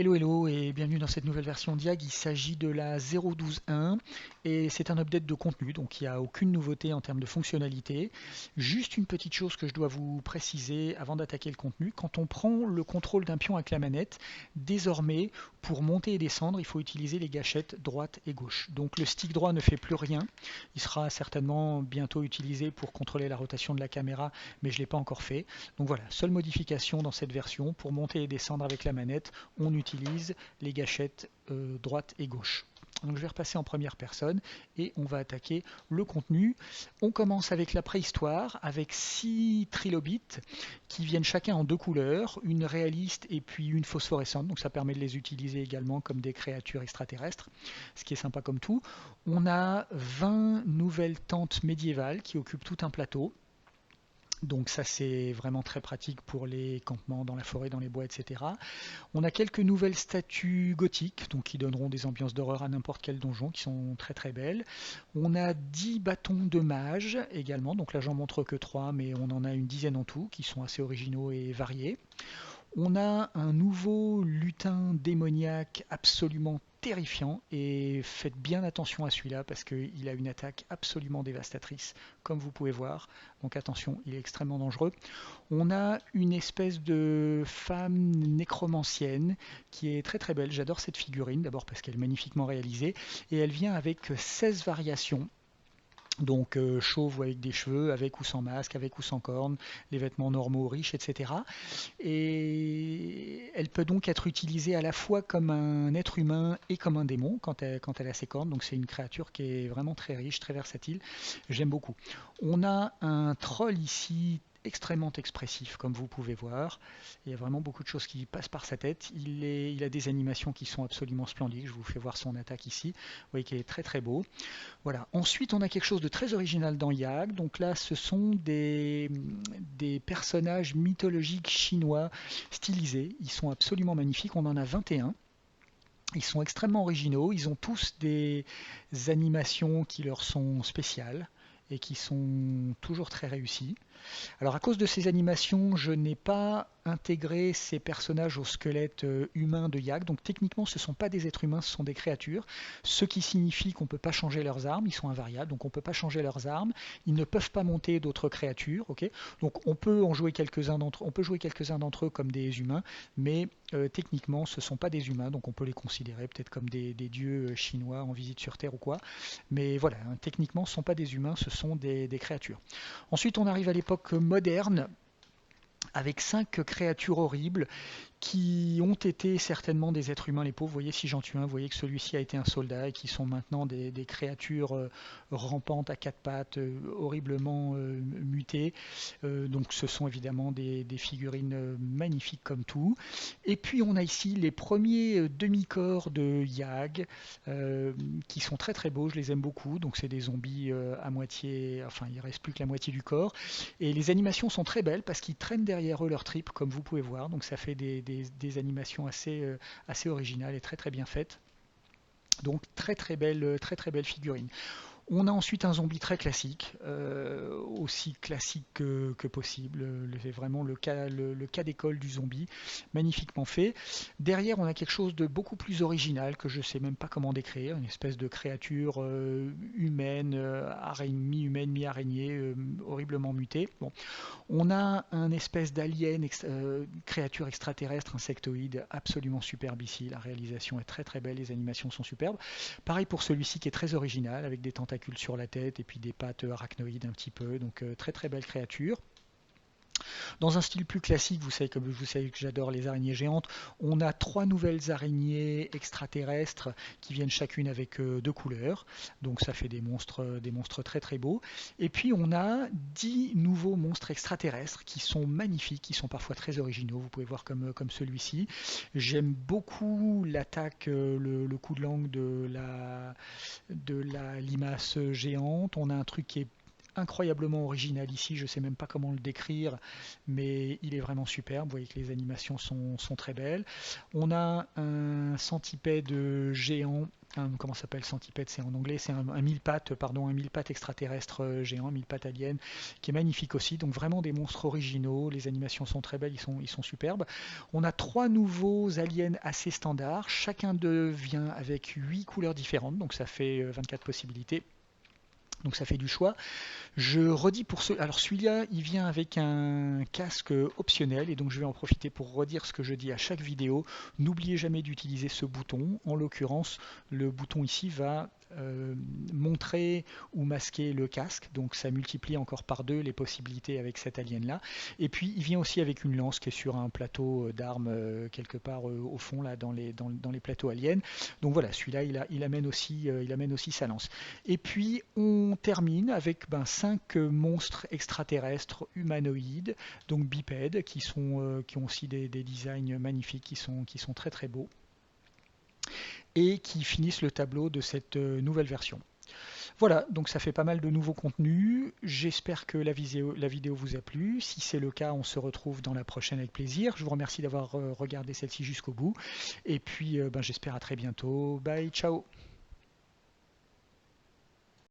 Hello hello et bienvenue dans cette nouvelle version d'IAG. Il s'agit de la 0.12.1 et c'est un update de contenu, donc il n'y a aucune nouveauté en termes de fonctionnalité. Juste une petite chose que je dois vous préciser avant d'attaquer le contenu. Quand on prend le contrôle d'un pion avec la manette, désormais pour monter et descendre, il faut utiliser les gâchettes droite et gauche. Donc le stick droit ne fait plus rien. Il sera certainement bientôt utilisé pour contrôler la rotation de la caméra, mais je ne l'ai pas encore fait. Donc voilà, seule modification dans cette version, pour monter et descendre avec la manette, on utilise les gâchettes droite et gauche. Donc je vais repasser en première personne et on va attaquer le contenu. On commence avec la préhistoire, avec 6 trilobites qui viennent chacun en deux couleurs, une réaliste et puis une phosphorescente. Donc ça permet de les utiliser également comme des créatures extraterrestres, ce qui est sympa comme tout. On a 20 nouvelles tentes médiévales qui occupent tout un plateau. Donc ça c'est vraiment très pratique pour les campements dans la forêt, dans les bois, etc. On a quelques nouvelles statues gothiques, donc qui donneront des ambiances d'horreur à n'importe quel donjon, qui sont très très belles. On a 10 bâtons de mage également, donc là j'en montre que 3, mais on en a une dizaine en tout, qui sont assez originaux et variés. On a un nouveau lutin démoniaque absolument terrifiant et faites bien attention à celui-là parce qu'il a une attaque absolument dévastatrice comme vous pouvez voir, donc attention, il est extrêmement dangereux. On a une espèce de femme nécromancienne qui est très très belle, j'adore cette figurine d'abord parce qu'elle est magnifiquement réalisée et elle vient avec 16 variations. Donc chauve ou avec des cheveux, avec ou sans masque, avec ou sans cornes, les vêtements normaux, riches, etc. Et elle peut donc être utilisée à la fois comme un être humain et comme un démon quand elle a ses cornes. Donc c'est une créature qui est vraiment très riche, très versatile. J'aime beaucoup. On a un troll ici extrêmement expressif, comme vous pouvez voir. Il y a vraiment beaucoup de choses qui passent par sa tête. Il a des animations qui sont absolument splendides. Je vous fais voir son attaque ici. Vous voyez qu'il est très très beau. Voilà. Ensuite, on a quelque chose de très original dans Yag. Donc là, ce sont des personnages mythologiques chinois stylisés. Ils sont absolument magnifiques. On en a 21. Ils sont extrêmement originaux. Ils ont tous des animations qui leur sont spéciales et qui sont toujours très réussies. Alors à cause de ces animations, je n'ai pas intégré ces personnages au squelette humain de Yag, donc techniquement ce ne sont pas des êtres humains, ce sont des créatures, ce qui signifie qu'on ne peut pas changer leurs armes, ils sont invariables, donc on ne peut pas changer leurs armes, ils ne peuvent pas monter d'autres créatures, ok. Donc on peut en jouer quelques-uns d'entre eux comme des humains, mais techniquement ce ne sont pas des humains, donc on peut les considérer peut-être comme des dieux chinois en visite sur Terre ou quoi, mais voilà, hein, techniquement ce ne sont pas des humains, ce sont des créatures. Ensuite, on arrive à l'époque moderne avec 5 créatures horribles qui ont été certainement des êtres humains, les pauvres. Vous voyez, si j'en tue un, vous voyez que celui-ci a été un soldat et qui sont maintenant des créatures rampantes à quatre pattes, horriblement mutées. Donc ce sont évidemment des figurines magnifiques comme tout. Et puis on a ici les premiers demi-corps de Yag qui sont très très beaux, je les aime beaucoup. Donc c'est des zombies à moitié, enfin il ne reste plus que la moitié du corps. Et les animations sont très belles parce qu'ils traînent derrière eux leurs tripes, comme vous pouvez voir. Donc ça fait des animations assez originales et très très bien faites. Donc très très belle figurine. On a ensuite un zombie très classique, aussi classique que possible. C'est vraiment le cas d'école du zombie, magnifiquement fait. Derrière, on a quelque chose de beaucoup plus original que je ne sais même pas comment décrire, une espèce de créature humaine, mi-humaine, mi-araignée, horriblement mutée. Bon. On a un espèce d'alien, créature extraterrestre, insectoïde, absolument superbe ici. La réalisation est très très belle, les animations sont superbes. Pareil pour celui-ci qui est très original, avec des tentacules sur la tête et puis des pattes arachnoïdes un petit peu. Donc très très belle créature. Dans un style plus classique, vous savez que j'adore les araignées géantes, on a 3 nouvelles araignées extraterrestres qui viennent chacune avec 2 couleurs. Donc ça fait des monstres très très beaux. Et puis on a 10 nouveaux monstres extraterrestres qui sont magnifiques, qui sont parfois très originaux. Vous pouvez voir comme celui-ci. J'aime beaucoup l'attaque, le coup de langue de la limace géante. On a un truc qui est incroyablement original ici, je ne sais même pas comment le décrire, mais il est vraiment superbe. Vous voyez que les animations sont très belles. On a un centipède géant comment ça s'appelle, centipède, c'est en anglais, c'est un mille pattes, pardon, un mille pattes extraterrestre géant, un mille pattes alien, qui est magnifique aussi. Donc vraiment des monstres originaux, les animations sont très belles, ils sont superbes. On a 3 nouveaux aliens assez standards, chacun d'eux vient avec 8 couleurs différentes, donc ça fait 24 possibilités. Donc ça fait du choix. Je redis pour ceux. Alors celui-là, il vient avec un casque optionnel et donc je vais en profiter pour redire ce que je dis à chaque vidéo. N'oubliez jamais d'utiliser ce bouton. En l'occurrence, le bouton ici va montrer ou masquer le casque. Donc ça multiplie encore par 2 les possibilités avec cet alien-là. Et puis il vient aussi avec une lance qui est sur un plateau d'armes quelque part au fond là dans les plateaux aliens. Donc voilà, celui-là il amène aussi sa lance. Et puis on termine avec 5 monstres extraterrestres humanoïdes, donc bipèdes, qui ont aussi des designs magnifiques, qui sont très très beaux, et qui finissent le tableau de cette nouvelle version. Voilà, donc ça fait pas mal de nouveaux contenus. J'espère que la vidéo vous a plu. Si c'est le cas, on se retrouve dans la prochaine avec plaisir. Je vous remercie d'avoir regardé celle-ci jusqu'au bout. Et puis j'espère à très bientôt. Bye, ciao.